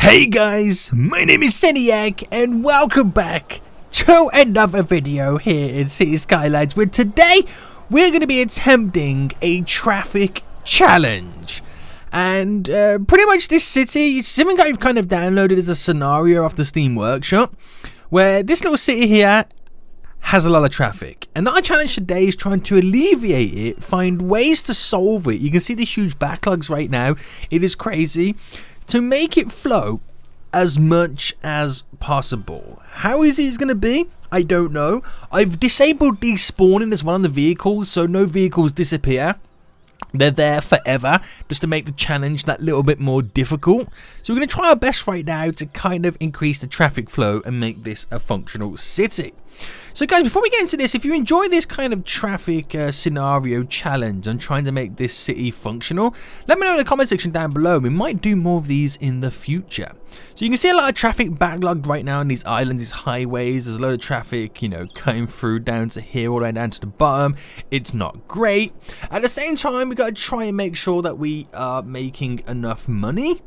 Hey guys, my name is Seniac and welcome back to another video here in City Skylines, where today we're going to be attempting a traffic challenge. And pretty much this city, it's something I've kind of downloaded as a scenario off the Steam Workshop, where this little city here has a lot of traffic, and our challenge today is trying to alleviate it, find ways to solve it. You can see the huge backlogs right now. It is crazy. To make it flow as much as possible. How easy it's going to be, I don't know. I've disabled despawning as well on the vehicles, so no vehicles disappear. They're there forever, just to make the challenge that little bit more difficult. So we're going to try our best right now to kind of increase the traffic flow and make this a functional city. So guys, before we get into this, if you enjoy this kind of traffic scenario challenge and trying to make this city functional, let me know in the comment section down below. We might do more of these in the future. So you can see a lot of traffic backlogged right now on these islands, these highways. There's a lot of traffic, you know, cutting through down to here, all the way down to the bottom. It's not great. At the same time, we got to try and make sure that we are making enough money.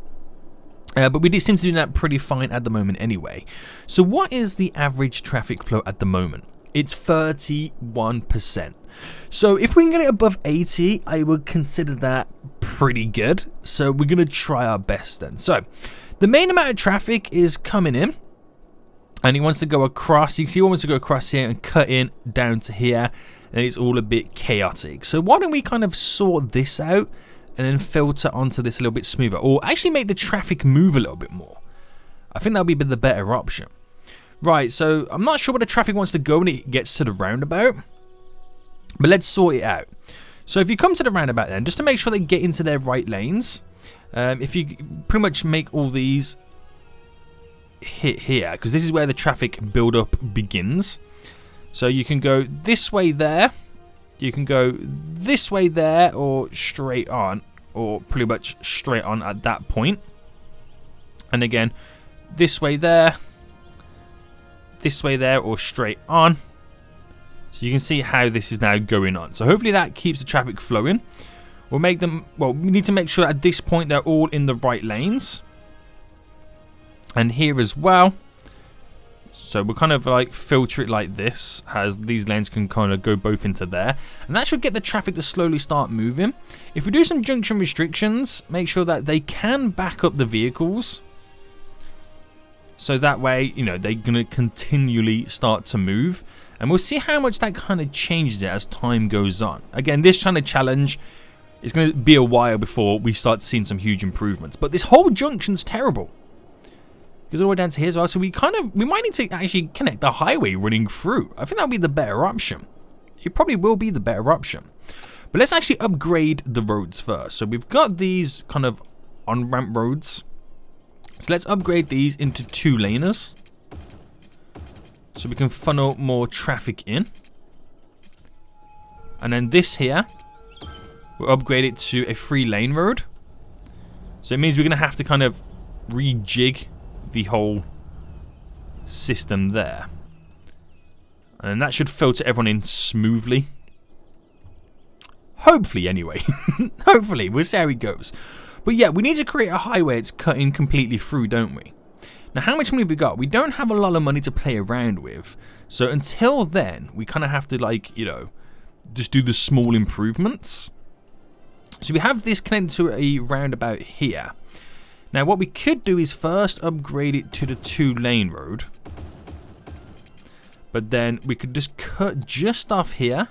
But we seem to do that pretty fine at the moment anyway. So what is the average traffic flow at the moment? It's 31%. So if we can get it above 80, I would consider that pretty good. So we're going to try our best then. So the main amount of traffic is coming in, and he wants to go across. You can see he wants to go across here and cut in down to here, and it's all a bit chaotic. So why don't we kind of sort this out and then filter onto this a little bit smoother, or actually make the traffic move a little bit more. I think that'll be the better option. Right, so I'm not sure where the traffic wants to go when it gets to the roundabout, but let's sort it out. So if you come to the roundabout then, just to make sure they get into their right lanes, if you pretty much make all these hit here, because this is where the traffic build-up begins. So you can go this way there, you can go this way there, or straight on, or pretty much straight on at that point. And again, this way there, or straight on. So you can see how this is now going on. So hopefully that keeps the traffic flowing. We'll make them, well, we need to make sure at this point they're all in the right lanes. And here as well. So we'll kind of like filter it like this, as these lanes can kind of go both into there. And that should get the traffic to slowly start moving. If we do some junction restrictions, make sure that they can back up the vehicles. So that way, you know, they're going to continually start to move. And we'll see how much that kind of changes it as time goes on. Again, this kind of challenge is going to be a while before we start seeing some huge improvements. But this whole junction's terrible. Goes all the way down to here as well, so we might need to actually connect the highway running through. I think that'll be the better option. It probably will be the better option. But let's actually upgrade the roads first. So we've got these kind of on-ramp roads. So let's upgrade these into 2-laners, so we can funnel more traffic in. And then this here, we'll upgrade it to a 3-lane road. So it means we're going to have to kind of rejig the whole system there, and that should filter everyone in smoothly, hopefully anyway. Hopefully, we'll see how it goes. But yeah, we need to create a highway that's cutting completely through, don't we? Now, how much money have we got? We don't have a lot of money to play around with, so until then we kind of have to, like, you know, just do the small improvements. So we have this connected to a roundabout here. Now what we could do is first upgrade it to the 2-lane road, but then we could just cut just off here,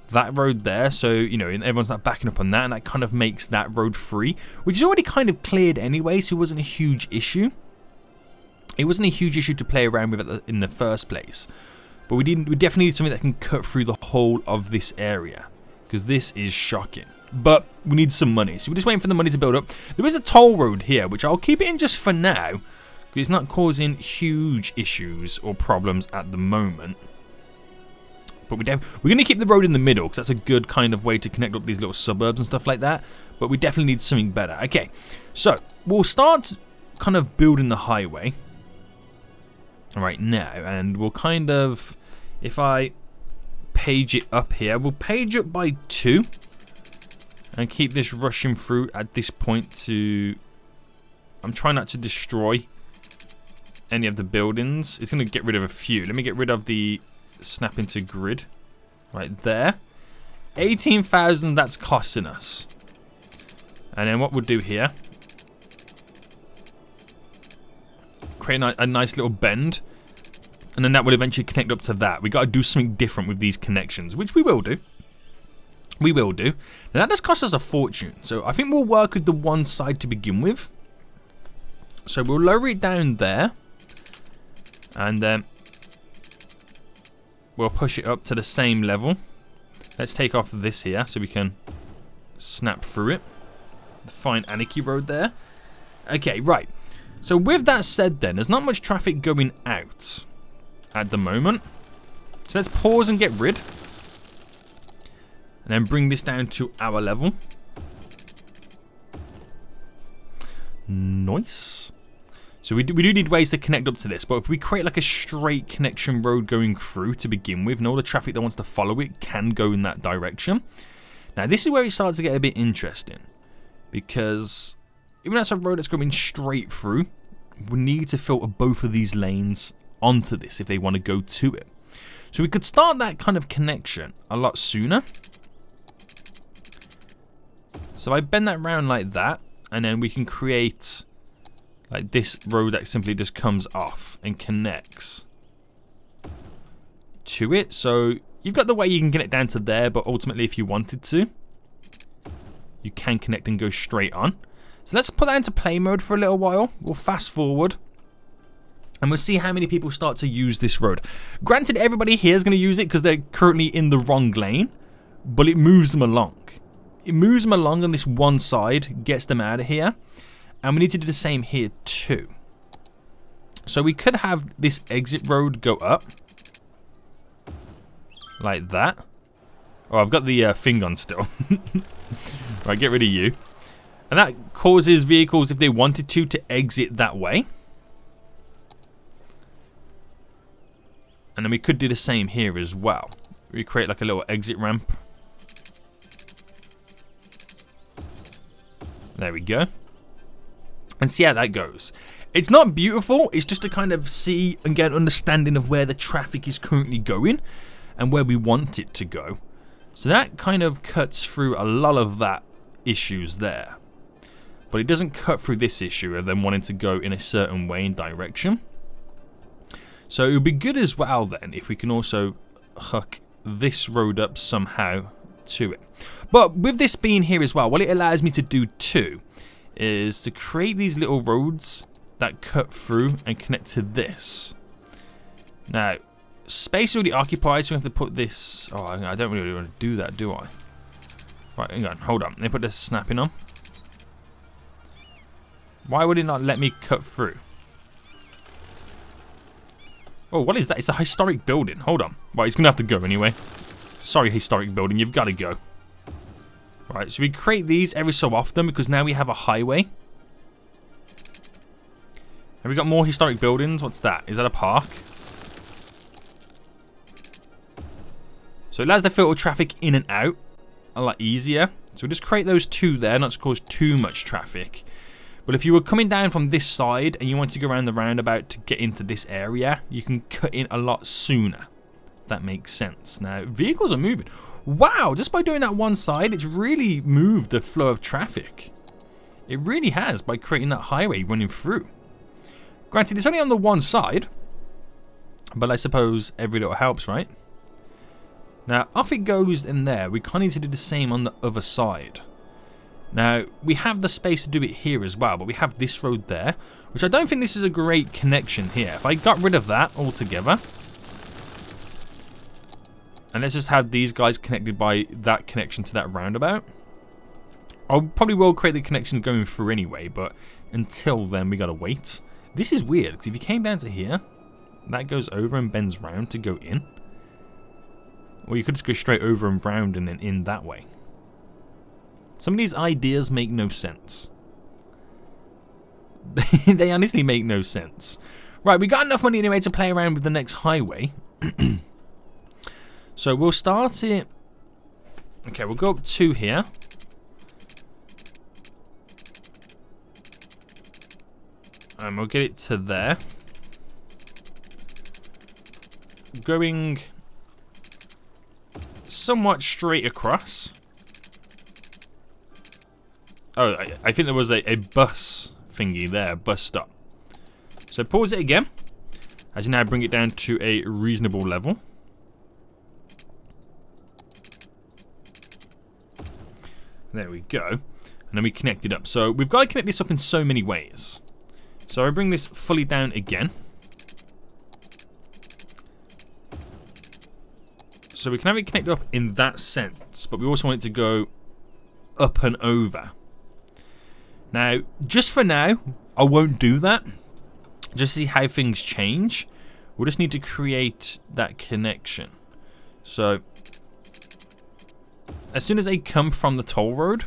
that road there, so, you know, everyone's not backing up on that, and that kind of makes that road free, which is already kind of cleared anyway, so it wasn't a huge issue. It wasn't a huge issue to play around with in the first place, but we definitely need something that can cut through the whole of this area, because this is shocking. But we need some money, so we're just waiting for the money to build up. There is a toll road here, which I'll keep it in just for now, because it's not causing huge issues or problems at the moment. But we're going to keep the road in the middle, because that's a good kind of way to connect up these little suburbs and stuff like that. But we definitely need something better. Okay, so we'll start kind of building the highway right now, and we'll kind of, if I page it up here, we'll page up by 2. And keep this rushing through at this point to I'm trying not to destroy any of the buildings. It's going to get rid of a few. Let me get rid of the snap into grid. Right there. 18,000 that's costing us. And then what we'll do here, create a nice little bend, and then that will eventually connect up to that. We got to do something different with these connections, which we will do. We will do. Now that does cost us a fortune, so I think we'll work with the one side to begin with. So we'll lower it down there, and then we'll push it up to the same level. Let's take off this here so we can snap through it. The fine Anarchy Road there. Okay, right. So with that said then, there's not much traffic going out at the moment. So let's pause and get rid. And then bring this down to our level. Nice. So we do need ways to connect up to this. But if we create like a straight connection road going through to begin with, and all the traffic that wants to follow it can go in that direction. Now this is where it starts to get a bit interesting. Because even though that's a road that's going straight through, we need to filter both of these lanes onto this if they want to go to it. So we could start that kind of connection a lot sooner. So I bend that round like that, and then we can create like this road that simply just comes off and connects to it. So you've got the way you can get it down to there, but ultimately if you wanted to, you can connect and go straight on. So let's put that into play mode for a little while. We'll fast forward. And we'll see how many people start to use this road. Granted, everybody here is going to use it because they're currently in the wrong lane. But it moves them along. It moves them along on this one side. Gets them out of here. And we need to do the same here too. So we could have this exit road go up. Like that. Oh, I've got the thing on still. Right, get rid of you. And that causes vehicles, if they wanted to exit that way. And then we could do the same here as well. We create like a little exit ramp. There we go. And see how that goes. It's not beautiful. It's just to kind of see and get an understanding of where the traffic is currently going. And where we want it to go. So that kind of cuts through a lot of that issues there. But it doesn't cut through this issue of them wanting to go in a certain way and direction. So it would be good as well then if we can also hook this road up somehow to it. But with this being here as well, what it allows me to do too is to create these little roads that cut through and connect to this. Now, space already occupied, so we have to put this... Oh, I don't really want to do that, do I? Right, hang on, hold on. Let me put this snapping on. Why would it not let me cut through? Oh, what is that? It's a historic building. Hold on. Right, it's going to have to go anyway. Sorry, historic building. You've got to go. Right, so we create these every so often because now we have a highway. Have we got more historic buildings? What's that? Is that a park? So it allows the filter traffic in and out a lot easier. So we'll just create those two there, not to cause too much traffic. But if you were coming down from this side and you want to go around the roundabout to get into this area, you can cut in a lot sooner. If that makes sense. Now, vehicles are moving. Wow, just by doing that one side, it's really moved the flow of traffic. It really has by creating that highway running through. Granted, it's only on the one side. But I suppose every little helps, right? Now, off it goes in there. We kind of need to do the same on the other side. Now, we have the space to do it here as well, but we have this road there, which I don't think this is a great connection here. If I got rid of that altogether, and let's just have these guys connected by that connection to that roundabout. I probably will create the connection going through anyway, but until then, we gotta wait. This is weird, because if you came down to here, that goes over and bends round to go in. Or you could just go straight over and round and then in that way. Some of these ideas make no sense. They honestly make no sense. Right, we got enough money anyway to play around with the next highway. So we'll start it. Okay, we'll go up to here. And we'll get it to there. Going somewhat straight across. Oh, I think there was a bus thingy there, bus stop. So pause it again, as you now bring it down to a reasonable level. There we go. And then we connect it up. So we've got to connect this up in so many ways. So I bring this fully down again. So we can have it connected up in that sense, but we also want it to go up and over. Now, just for now, I won't do that. Just to see how things change. We'll just need to create that connection. So, as soon as they come from the toll road,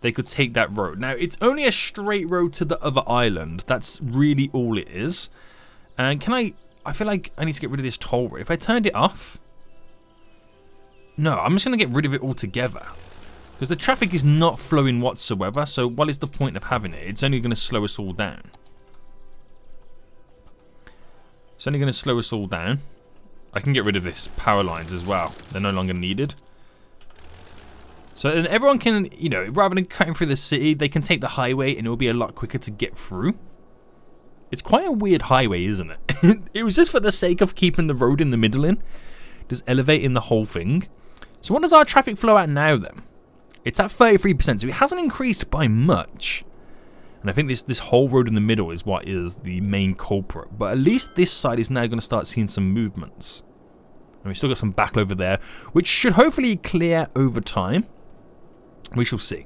they could take that road. Now, it's only a straight road to the other island. That's really all it is. And I feel like I need to get rid of this toll road. If I turned it off... No, I'm just going to get rid of it altogether. Because the traffic is not flowing whatsoever, so what is the point of having it? It's only going to slow us all down. It's only going to slow us all down. I can get rid of this power lines as well. They're no longer needed. So then everyone can, you know, rather than cutting through the city, they can take the highway and it will be a lot quicker to get through. It's quite a weird highway, isn't it? It was just for the sake of keeping the road in the middle in. Just elevating the whole thing. So what does our traffic flow at now then? It's at 33%, so it hasn't increased by much. And I think this whole road in the middle is what is the main culprit. But at least this side is now going to start seeing some movements. And we've still got some back over there, which should hopefully clear over time. We shall see.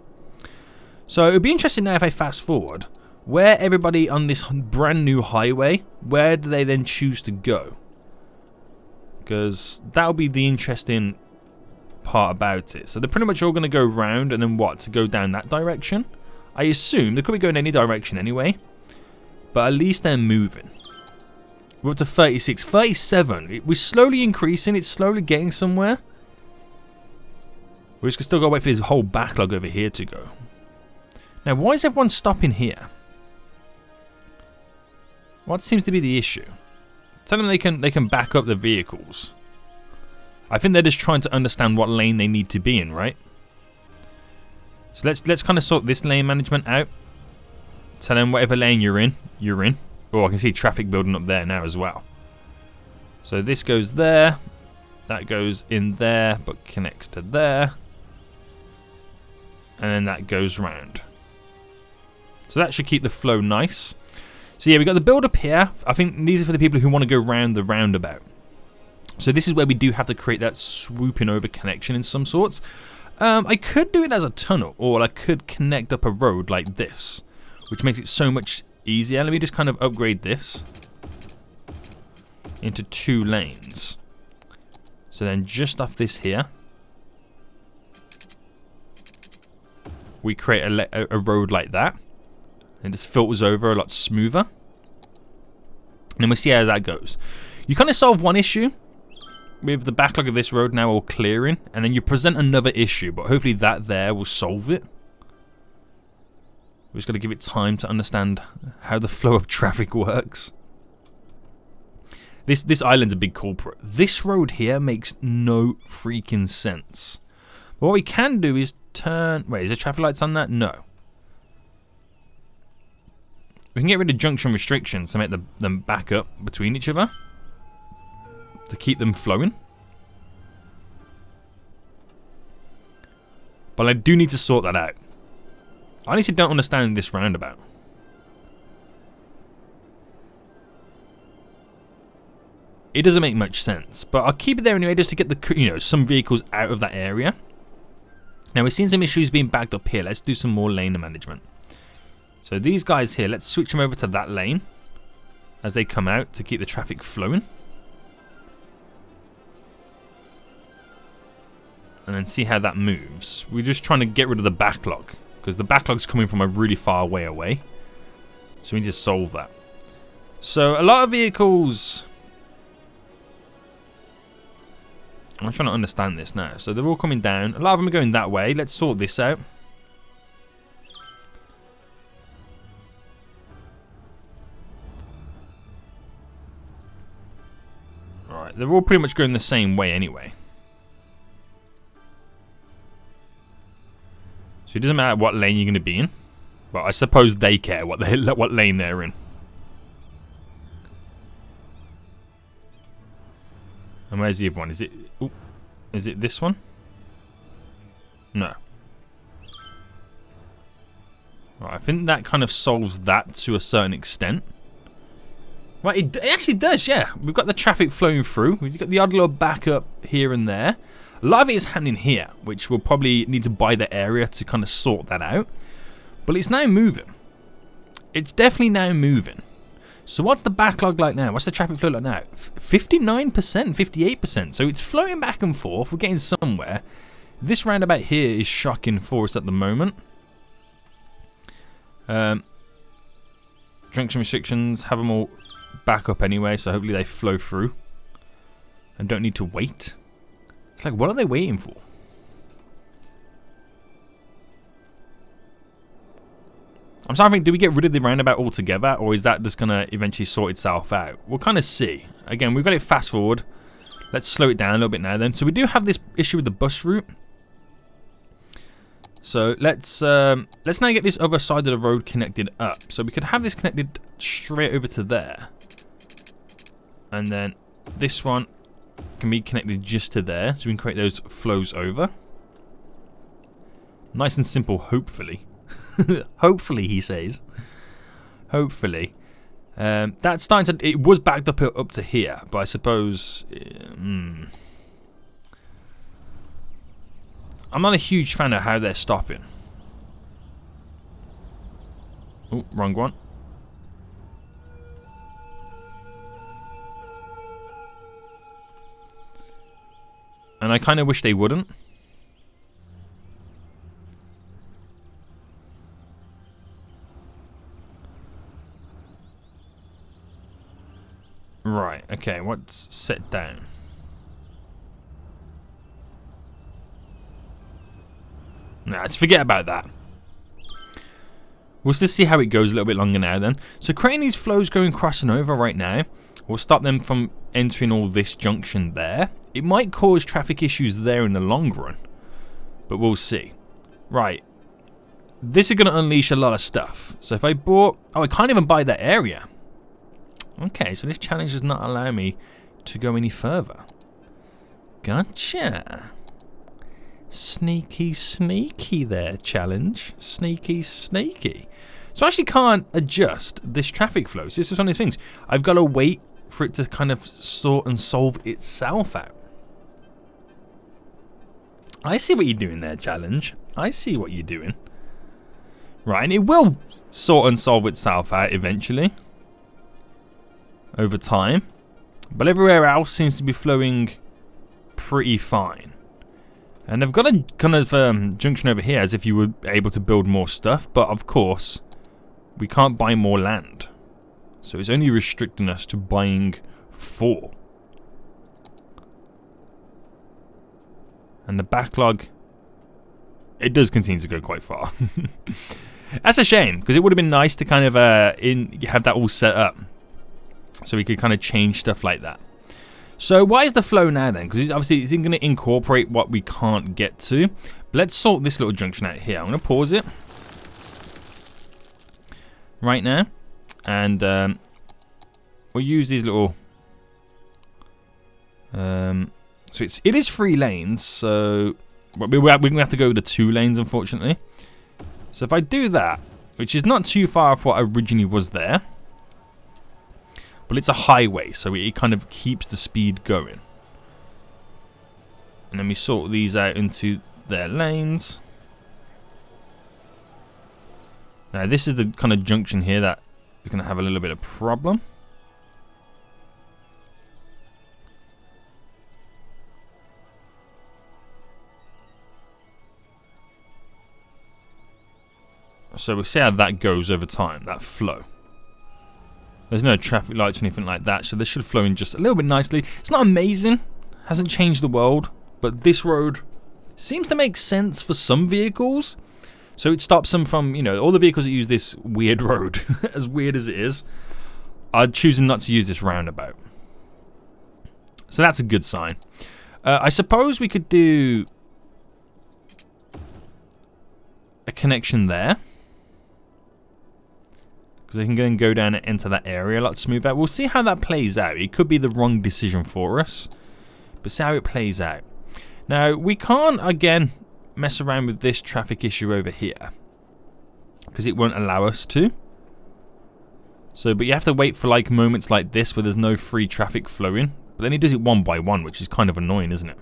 So it would be interesting now if I fast forward. Where everybody on this brand new highway, where do they then choose to go? Because that'll be the interesting part about it. So they're pretty much all going to go round and then what? To go down that direction? I assume they could be going any direction anyway. But at least they're moving. We're up to 36. 37. We're slowly increasing. It's slowly getting somewhere. We're just still got to wait for this whole backlog over here to go. Now, why is everyone stopping here? What seems to be the issue? Tell them they can back up the vehicles. I think they're just trying to understand what lane they need to be in, right? So let's kind of sort this lane management out. Tell them whatever lane you're in, you're in. Oh, I can see traffic building up there now as well. So this goes there. That goes in there, but connects to there. And then that goes round. So that should keep the flow nice. So yeah, we got the build up here. I think these are for the people who want to go round the roundabout. So this is where we do have to create that swooping over connection in some sorts. I could do it as a tunnel, or I could connect up a road like this, which makes it so much easier. Let me just kind of upgrade this into 2 lanes. So then just off this here, we create a road like that. And it just filters over a lot smoother. And then we'll see how that goes. You kind of solve one issue with the backlog of this road now all clearing. And then you present another issue. But hopefully that there will solve it. We're just going to give it time to understand how the flow of traffic works. This island's a big culprit. This road here makes no freaking sense. But what we can do is turn... Wait, is there traffic lights on that? No. We can get rid of junction restrictions to make them back up between each other. To keep them flowing. But I do need to sort that out. I honestly don't understand this roundabout. It doesn't make much sense. But I'll keep it there anyway just to get the, you know, some vehicles out of that area. Now we're seeing some issues being backed up here. Let's do some more lane management. So these guys here, let's switch them over to that lane as they come out to keep the traffic flowing. And then see how that moves. We're just trying to get rid of the backlog because the backlog's coming from a really far way away. So we need to solve that. So a lot of vehicles... I'm trying to understand this now. So they're all coming down. A lot of them are going that way. Let's sort this out. Right, they're all pretty much going the same way anyway. So it doesn't matter what lane you're going to be in. But I suppose they care what lane they're in. And where's the other one? Is it... Ooh, is it this one? No. Right, I think that kind of solves that to a certain extent. Right, it actually does, yeah. We've got the traffic flowing through. We've got the odd little backup here and there. A lot of it is happening here, which we'll probably need to buy the area to kind of sort that out. But it's now moving. It's definitely now moving. So what's the backlog like now? What's the traffic flow like now? 59%, 58%. So it's flowing back and forth. We're getting somewhere. This roundabout here is shocking for us at the moment. Junction restrictions, have them all back up anyway, so hopefully they flow through and don't need to wait. It's like, what are they waiting for? I'm starting to think, do we get rid of the roundabout altogether, or is that just going to eventually sort itself out? We'll kind of see. Again, we've got it fast forward. Let's slow it down a little bit now then. So we do have this issue with the bus route. So let's now get this other side of the road connected up. So we could have this connected straight over to there. And then this one can be connected just to there. So we can create those flows over. Nice and simple, hopefully. Hopefully, he says. Hopefully. That's starting to... It was backed up to here, but I suppose... I'm not a huge fan of how they're stopping. Oh, wrong one. And I kind of wish they wouldn't. Right, okay, what's set down? Nah, let's forget about that. We'll just see how it goes a little bit longer now then. So creating these flows going crossing over right now will stop them from entering all this junction there. It might cause traffic issues there in the long run, but we'll see. Right, this is going to unleash a lot of stuff. So if I bought... Oh, I can't even buy that area. Okay, so this challenge does not allow me to go any further. Gotcha. Sneaky, sneaky there, challenge. Sneaky, sneaky. So I actually can't adjust this traffic flow. So this is one of these things. I've got to wait for it to kind of sort and solve itself out. I see what you're doing there, challenge. I see what you're doing. Right, and it will sort and solve itself out eventually. Over time. But everywhere else seems to be flowing pretty fine. And I've got a kind of junction over here as if you were able to build more stuff. But of course, we can't buy more land. So it's only restricting us to buying 4. And the backlog, it does continue to go quite far. That's a shame, because it would have been nice to kind of have that all set up. So we could kind of change stuff like that. So what is the flow now then? Because obviously it's going to incorporate what we can't get to. But let's sort this little junction out here. I'm going to pause it right now. And we'll use these little... so it is 3 lanes. So we're going to have to go with the 2 lanes, unfortunately. So if I do that, which is not too far off what originally was there. But it's a highway, so it kind of keeps the speed going. And then we sort these out into their lanes. Now this is the kind of junction here that is going to have a little bit of problem. So we'll see how that goes over time, that flow. There's no traffic lights or anything like that, so this should flow in just a little bit nicely. It's not amazing, hasn't changed the world, but this road seems to make sense for some vehicles. So it stops them from, you know, all the vehicles that use this weird road, as weird as it is, are choosing not to use this roundabout. So that's a good sign. I suppose we could do a connection there. Because they can go down and enter that area a lot smoother. We'll see how that plays out. It could be the wrong decision for us. But see how it plays out. Now, we can't, again, mess around with this traffic issue over here. Because it won't allow us to. So, but you have to wait for like moments like this where there's no free traffic flowing. But then he does it one by one, which is kind of annoying, isn't it?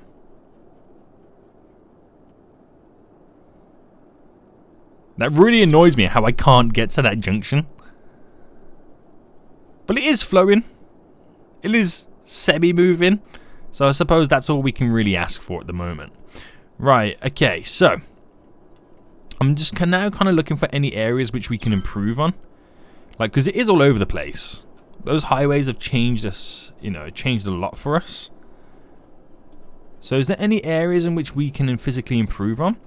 That really annoys me how I can't get to that junction. But it is flowing. It is semi-moving. So I suppose that's all we can really ask for at the moment. Right, okay, so I'm just now kind of looking for any areas which we can improve on. Like, because it is all over the place. Those highways have changed us, you know, changed a lot for us. So is there any areas in which we can physically improve on?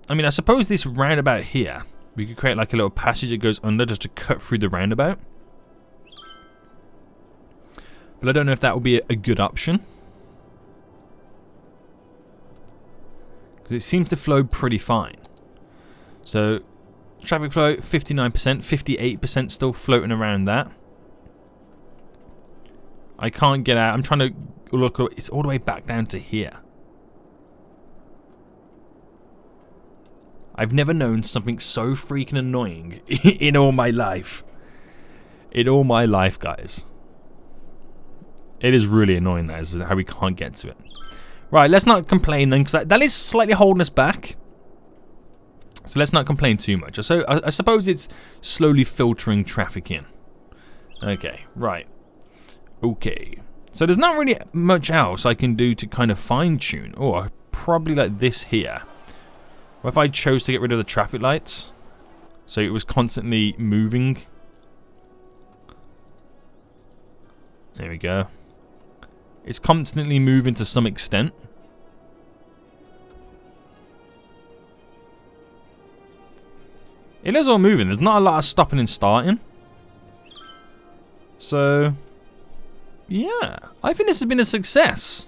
I mean, I suppose this roundabout here, we could create like a little passage that goes under just to cut through the roundabout. But I don't know if that would be a good option. Because it seems to flow pretty fine. So, traffic flow, 59%, 58% still floating around that. I can't get out. I'm trying to look. It's all the way back down to here. I've never known something so freaking annoying in all my life. In all my life, guys. It is really annoying, that is how we can't get to it. Right, let's not complain then, because that is slightly holding us back. So let's not complain too much. So I suppose it's slowly filtering traffic in. Okay, right. Okay. So there's not really much else I can do to kind of fine-tune. Or probably like this here. What if I chose to get rid of the traffic lights? So it was constantly moving. There we go. It's constantly moving to some extent. It is all moving. There's not a lot of stopping and starting. So, yeah. I think this has been a success.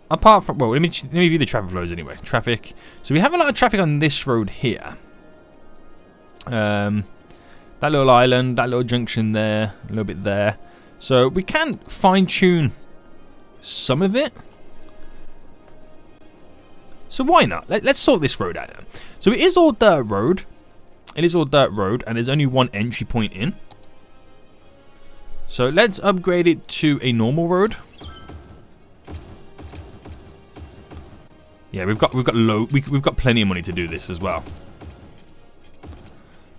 Apart from, well, let me view the traffic flows anyway. Traffic. So we have a lot of traffic on this road here. That little island, that little junction there, a little bit there. So we can fine-tune some of it. So why not? Let's sort this road out then. So it is all dirt road. It is all dirt road, and there's only one entry point in. So let's upgrade it to a normal road. Yeah, we've got plenty of money to do this as well.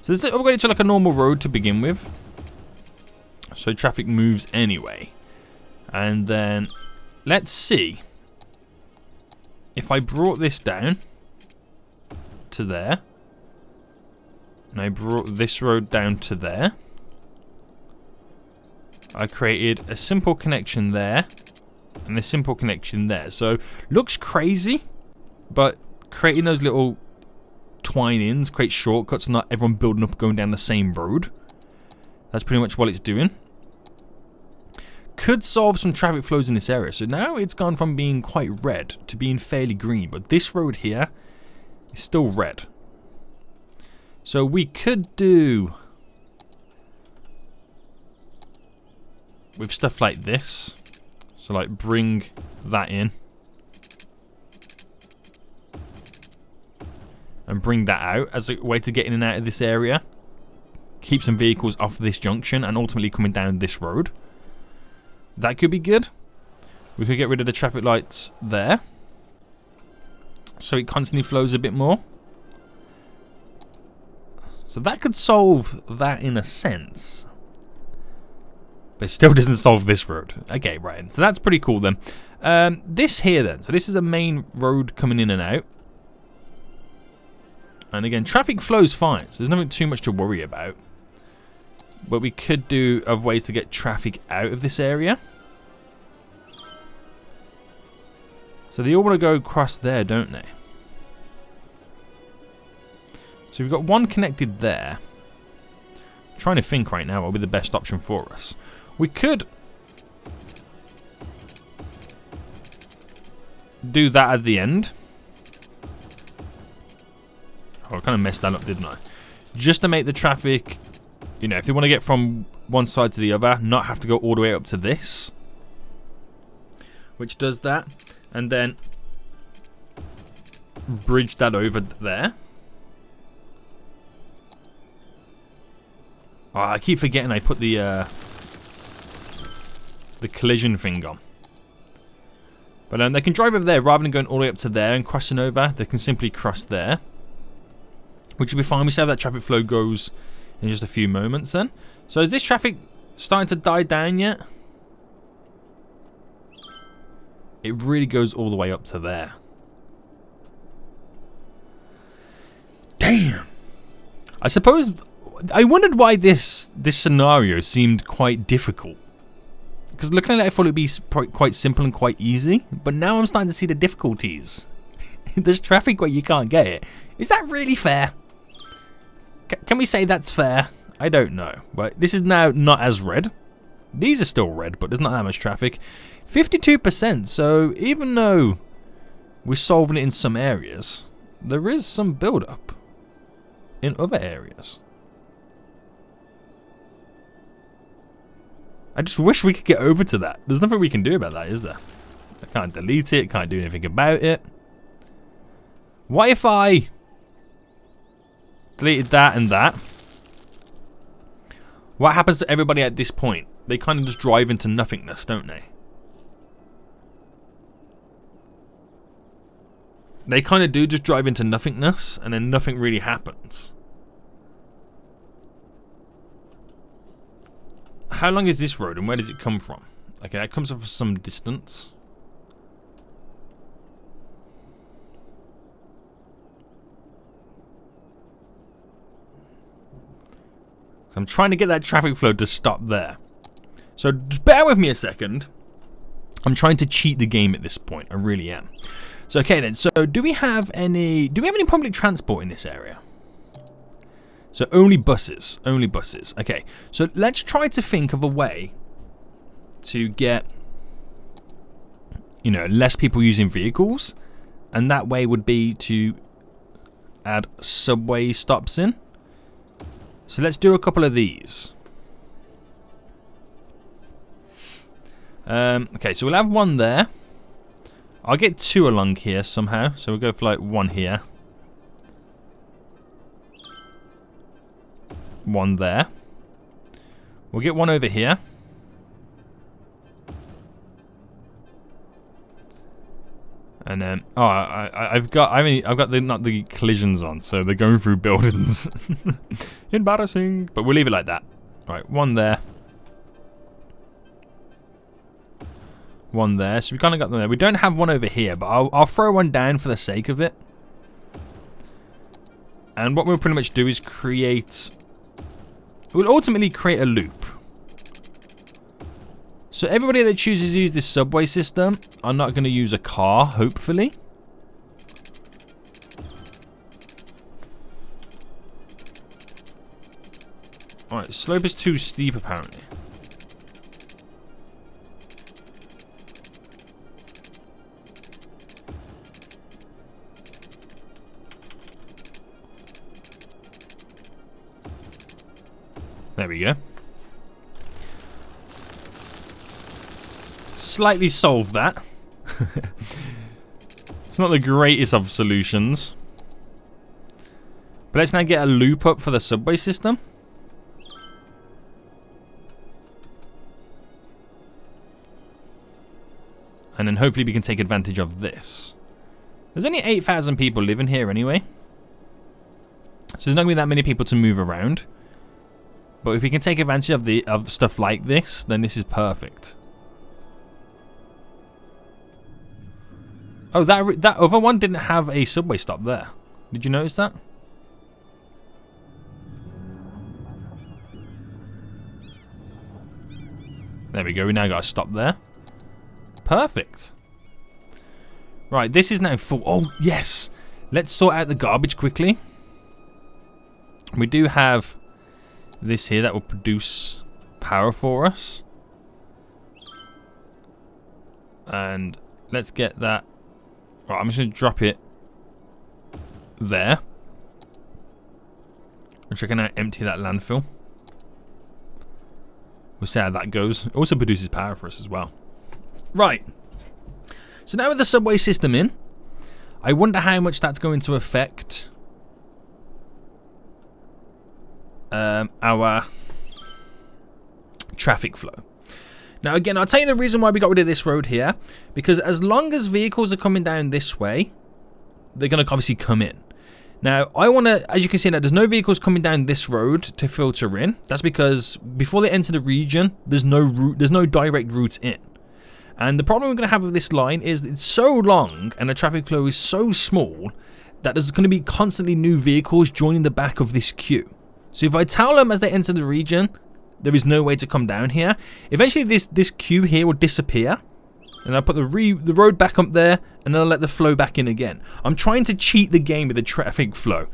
So let's upgrade it to like a normal road to begin with. So traffic moves anyway. And then let's see if I brought this down to there. And I brought this road down to there. I created a simple connection there and a simple connection there. So looks crazy, but creating those little twine-ins creates shortcuts, not everyone building up going down the same road. That's pretty much what it's doing. Could solve some traffic flows in this area. So now it's gone from being quite red to being fairly green. But this road here is still red. So we could do with stuff like this. So like bring that in. And bring that out as a way to get in and out of this area. Keep some vehicles off this junction and ultimately coming down this road. That could be good. We could get rid of the traffic lights there. So it constantly flows a bit more. So that could solve that in a sense. But it still doesn't solve this road. Okay, right. So that's pretty cool then. This here then. So this is a main road coming in and out. And again, traffic flows fine. So there's nothing too much to worry about. But we could do other ways to get traffic out of this area. So they all want to go across there, don't they? So we've got one connected there. I'm trying to think right now what would be the best option for us. We could do that at the end. Oh, I kind of messed that up, didn't I? Just to make the traffic, you know, if they want to get from one side to the other, not have to go all the way up to this. Which does that. And then bridge that over there. Oh, I keep forgetting I put the collision thing on. But they can drive over there rather than going all the way up to there and crossing over. They can simply cross there, which will be fine. We see how that traffic flow goes in just a few moments then. So is this traffic starting to die down yet? It really goes all the way up to there. Damn. I suppose I wondered why this scenario seemed quite difficult. Because looking at it, I thought it would be quite simple and quite easy. But now I'm starting to see the difficulties. There's traffic where you can't get it. Is that really fair? Can we say that's fair? I don't know. But this is now not as red. These are still red, but there's not that much traffic. 52%. So even though we're solving it in some areas, there is some build-up in other areas. I just wish we could get over to that. There's nothing we can do about that, is there? I can't delete it. Can't do anything about it. What if I deleted that and that? What happens to everybody at this point? They kind of just drive into nothingness, don't they? They kind of do just drive into nothingness, and then nothing really happens. How long is this road, and where does it come from? Okay, it comes from some distance. So I'm trying to get that traffic flow to stop there. So just bear with me a second. I'm trying to cheat the game at this point. I really am. So okay then. So do we have any public transport in this area? So only buses. Only buses. Okay. So let's try to think of a way to get, you know, less people using vehicles, and that way would be to add subway stops in. So let's do a couple of these. Okay, so we'll have one there. I'll get two along here somehow. So we'll go for like one here. One there. We'll get one over here. And then I've got not the collisions on, so they're going through buildings. Embarrassing, but we'll leave it like that. All right, one there. One there. So we kind of got them there. We don't have one over here, but I'll throw one down for the sake of it. And what we'll pretty much do is create. We'll ultimately create a loop. So everybody that chooses to use this subway system are not going to use a car, hopefully. Alright, slope is too steep apparently. There we go. Slightly solved that. It's not the greatest of solutions. But let's now get a loop up for the subway system. And then hopefully we can take advantage of this. There's only 8,000 people living here anyway. So there's not going to be that many people to move around. But if we can take advantage of the stuff like this, then this is perfect. Oh, that other one didn't have a subway stop there. Did you notice that? There we go. We now got a stop there. Perfect. Right, this is now full. Oh, yes. Let's sort out the garbage quickly. We do have this here that will produce power for us. And let's get that Right, I'm just going to drop it there. And check out empty that landfill. We'll see how that goes. It also produces power for us as well. Right. So now with the subway system in, I wonder how much that's going to affect our traffic flow. Now again, I'll tell you the reason why we got rid of this road here. Because as long as vehicles are coming down this way, they're going to obviously come in. Now, I want to, as you can see now, there's no vehicles coming down this road to filter in. That's because before they enter the region, there's no route, there's no direct route in. And the problem we're going to have with this line is it's so long and the traffic flow is so small that there's going to be constantly new vehicles joining the back of this queue. So if I tell them as they enter the region, there is no way to come down here, eventually this queue here will disappear. And I'll put the road back up there, and then I'll let the flow back in again. I'm trying to cheat the game with the traffic flow,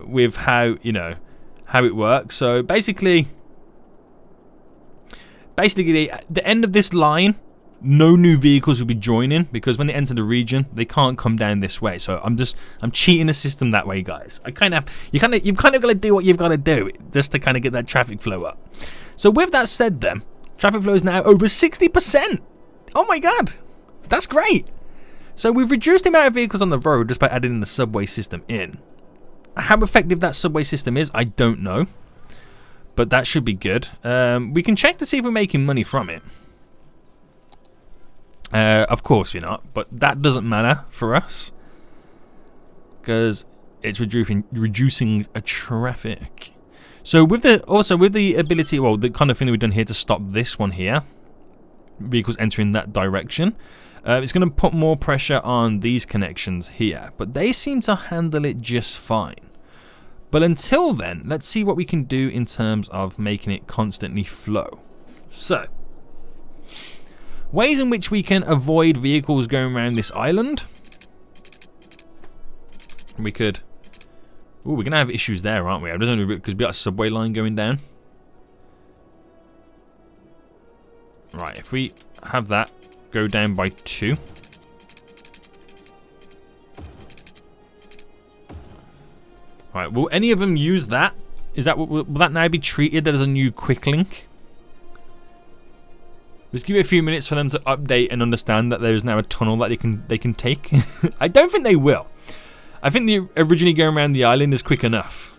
with how, you know, how it works. So basically, the end of this line, no new vehicles will be joining because when they enter the region, they can't come down this way. So I'm cheating the system that way, guys. You've kind of got to do what you've got to do just to kind of get that traffic flow up. So with that said, then traffic flow is now over 60%. Oh my god, that's great. So we've reduced the amount of vehicles on the road just by adding the subway system in. How effective that subway system is, I don't know. But that should be good. We can check to see if we're making money from it. Of course we're not, but that doesn't matter for us. Because it's reducing a traffic. So with the ability, well, the kind of thing that we've done here to stop this one here, vehicles entering that direction, it's going to put more pressure on these connections here, but they seem to handle it just fine. But until then, let's see what we can do in terms of making it constantly flow. So, ways in which we can avoid vehicles going around this island. We could... Ooh, we're going to have issues there, aren't we? I don't know, because we got a subway line going down. Right, if we have that go down by 2. Right, will any of them use that? Will that now be treated as a new quick link? Just give it a few minutes for them to update and understand that there is now a tunnel that they can take. I don't think they will. I think the originally going around the island is quick enough.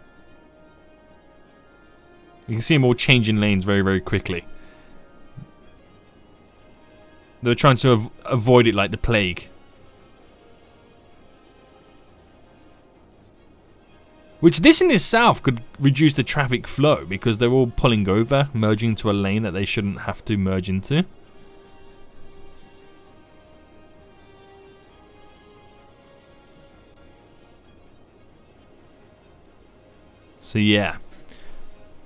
You can see them all changing lanes very, very quickly. They're trying to avoid it like the plague. Which this in itself could reduce the traffic flow because they're all pulling over, merging into a lane that they shouldn't have to merge into. So yeah.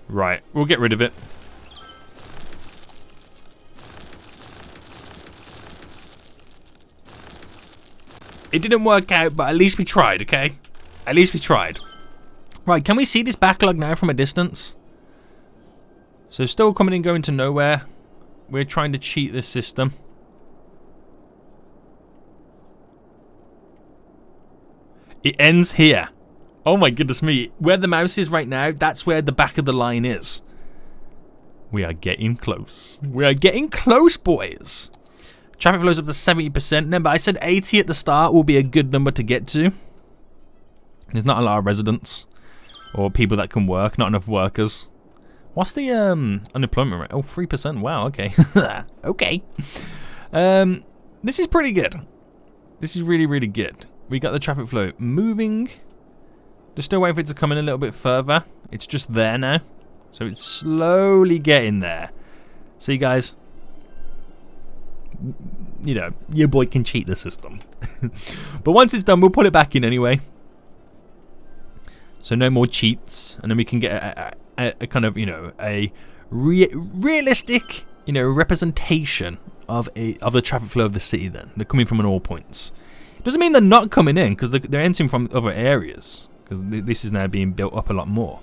Right, we'll get rid of it. It didn't work out, but at least we tried, okay? At least we tried. Right, can we see this backlog now from a distance? So still coming and going to nowhere. We're trying to cheat this system. It ends here. Oh my goodness me. Where the mouse is right now, that's where the back of the line is. We are getting close. We are getting close, boys. Traffic flow's up to 70%. Remember, I said 80 at the start will be a good number to get to. There's not a lot of residents or people that can work. Not enough workers. What's the unemployment rate? Oh, 3%. Wow, okay. Okay. This is pretty good. This is really, really good. We got the traffic flow moving. Just still waiting for it to come in a little bit further. It's just there now. So it's slowly getting there. See, guys? You know, your boy can cheat the system. But once it's done, we'll put it back in anyway. So no more cheats. And then we can get a kind of, you know, a realistic, you know, representation of the traffic flow of the city then. They're coming from all points. Doesn't mean they're not coming in, because they're entering from other areas. Because this is now being built up a lot more.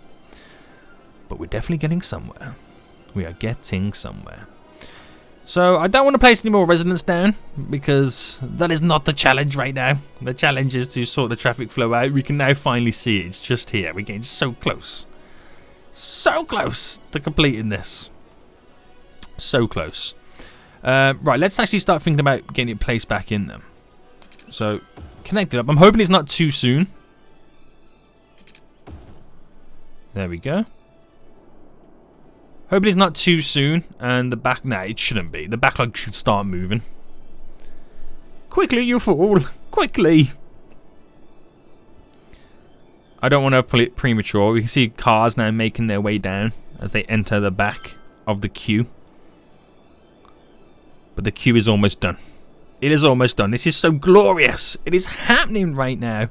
But we're definitely getting somewhere. We are getting somewhere. So I don't want to place any more residents down because that is not the challenge right now. The challenge is to sort the traffic flow out. We can now finally see it. It's just here. We're getting so close. So close to completing this. So close. Right, let's actually start thinking about getting it placed back in them. So, connect it up. I'm hoping it's not too soon. There we go. Hoping it's not too soon. And the back... Nah, it shouldn't be. The backlog should start moving. Quickly, you fool. Quickly. I don't want to pull it premature. We can see cars now making their way down as they enter the back of the queue. But the queue is almost done. It is almost done. This is so glorious. It is happening right now.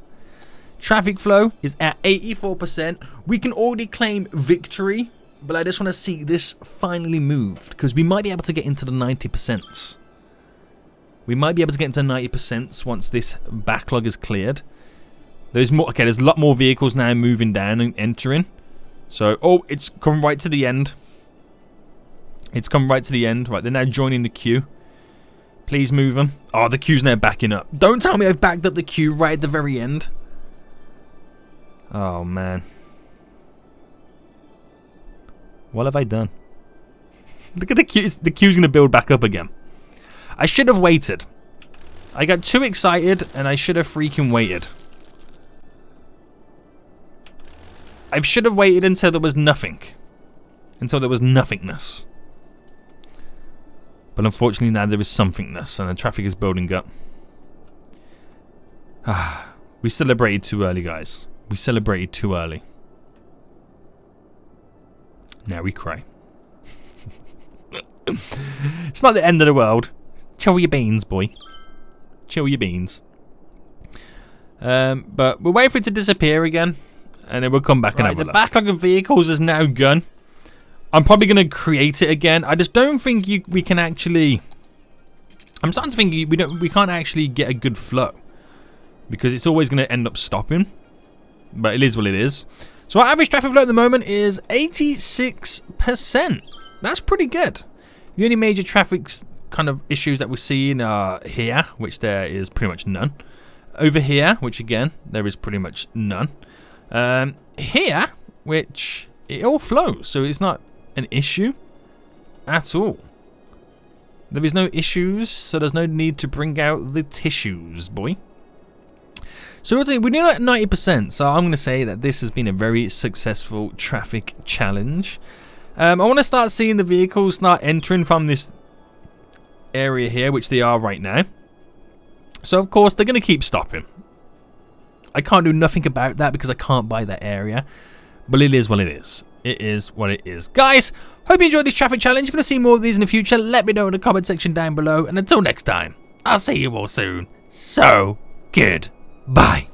Traffic flow is at 84%. We can already claim victory. But I just want to see this finally moved. Because we might be able to get into the 90%. We might be able to get into 90% once this backlog is cleared. There's more. Okay, there's a lot more vehicles now moving down and entering. So, oh, it's come right to the end. It's come right to the end. Right, they're now joining the queue. Please move them. Oh, the queue's now backing up. Don't tell me I've backed up the queue right at the very end. Oh, man. What have I done? Look at the queue. The queue's going to build back up again. I should have waited. I got too excited and I should have freaking waited. I should have waited until there was nothing. Until there was nothingness. But unfortunately now there is somethingness and the traffic is building up. We celebrated too early, guys. We celebrated too early. Now we cry. It's not the end of the world. Chill your beans, boy. Chill your beans. But we'll wait for it to disappear again. And then we'll come back and have a look. The backlog of vehicles is now gone. I'm probably going to create it again. I just don't think we can actually... I'm starting to think we can't actually get a good flow. Because it's always going to end up stopping. But it is what it is. So our average traffic flow at the moment is 86%. That's pretty good. The only major traffic kind of issues that we're seeing are here, which there is pretty much none. Over here, which again, there is pretty much none. Here, which it all flows, so it's not an issue at all. There is no issues, so there's no need to bring out the tissues, boy. So we're nearly at 90%, so I'm going to say that this has been a very successful traffic challenge. I want to start seeing the vehicles start entering from this area here, which they are right now. So of course they're going to keep stopping. I can't do nothing about that because I can't buy that area. But it is what it is. It is what it is. Guys, hope you enjoyed this traffic challenge. If you want to see more of these in the future, let me know in the comment section down below. And until next time, I'll see you all soon. So, goodbye.